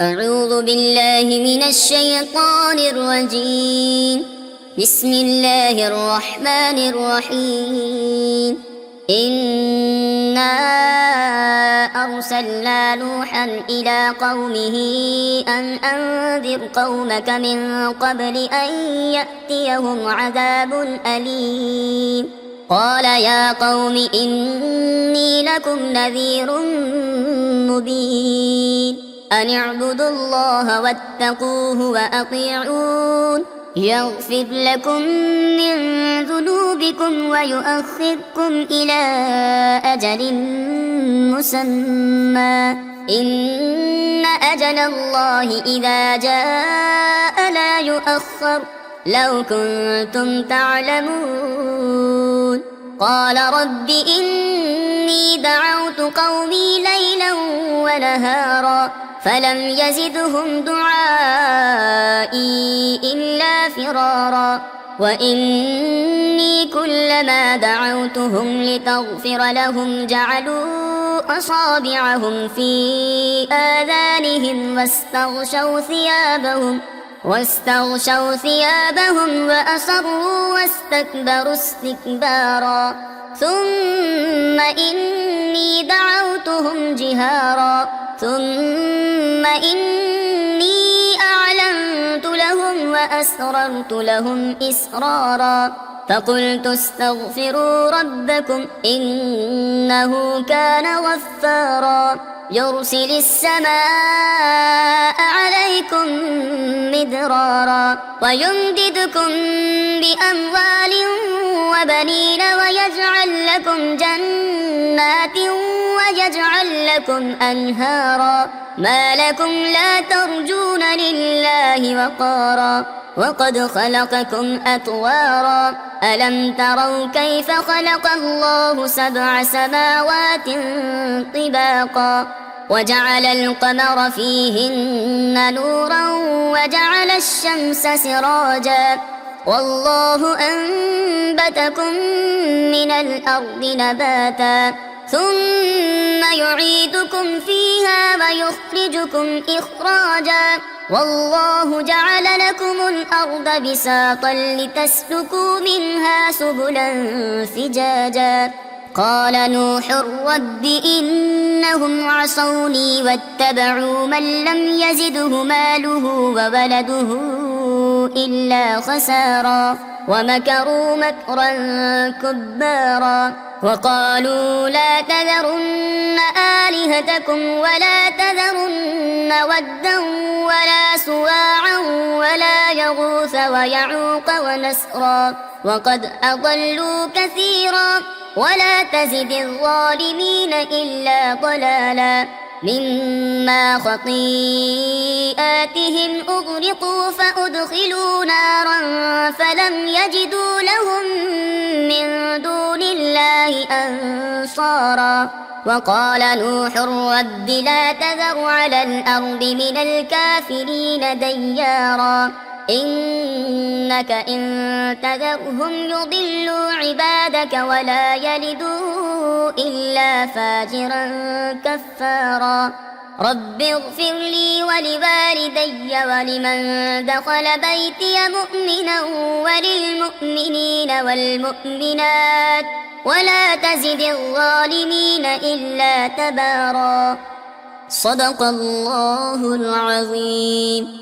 أعوذ بالله من الشيطان الرجيم. بسم الله الرحمن الرحيم. إنا أرسلنا نوحا إلى قومه أن أنذر قومك من قبل أن يأتيهم عذاب أليم. قال يا قوم إني لكم نذير مبين. أن اعبدوا الله واتقوه وأطيعون يغفر لكم من ذنوبكم ويؤخركم إلى أجل مسمى إن أجل الله إذا جاء لا يؤخر لو كنتم تعلمون. قال رب إني دعوت قومي ليلا ونهارا فلم يزدهم دعائي إلا فرارا وإني كلما دعوتهم لتغفر لهم جعلوا أصابعهم في آذانهم واستغشوا ثيابهم وأصروا واستكبروا استكبارا ثم إني دعوتهم جهارا ثم إني أعلنت لهم وأسررت لهم إسرارا فقلت استغفروا ربكم إنه كان غفارا يرسل السماء عليكم مدرارا ويمددكم بأموال وبنين ويجعل لكم جنات ويجعل لكم أنهارا ما لكم لا ترجون لله وقارا وقد خلقكم أطوارا ألم تروا كيف خلق الله 7 سماوات طباقا وجعل القمر فيهن نورا وجعل الشمس سراجا والله أنبتكم من الأرض نباتا ثم يعيدكم فيها ويخرجكم إخراجا والله جعل لكم الأرض بساطا لتسلكوا منها سبلا فجاجا. قال نوح رب إنهم عصوني واتبعوا من لم يزده ماله وولده إلا خسارا ومكروا مكرا كبارا وقالوا لا تذرن آلهتكم ولا تذرن ودا ولا سواعا ولا يغوث ويعوق ونسرا وقد أضلوا كثيرا ولا تزد الظالمين إلا ضلالا مما خطيئاتهم أغرقوا فأدخلوا نارا فلم يجدوا لهم من دون الله أنصارا. وقال نوح رب لا تذر على الأرض من الكافرين ديارا إنك إن تذرهم يضلوا عبادك ولا يلدوا إلا فاجرا كفارا. رب اغفر لي ولوالدي ولمن دخل بيتي مؤمنا وللمؤمنين والمؤمنات ولا تزد الظالمين إلا تبارا. صدق الله العظيم.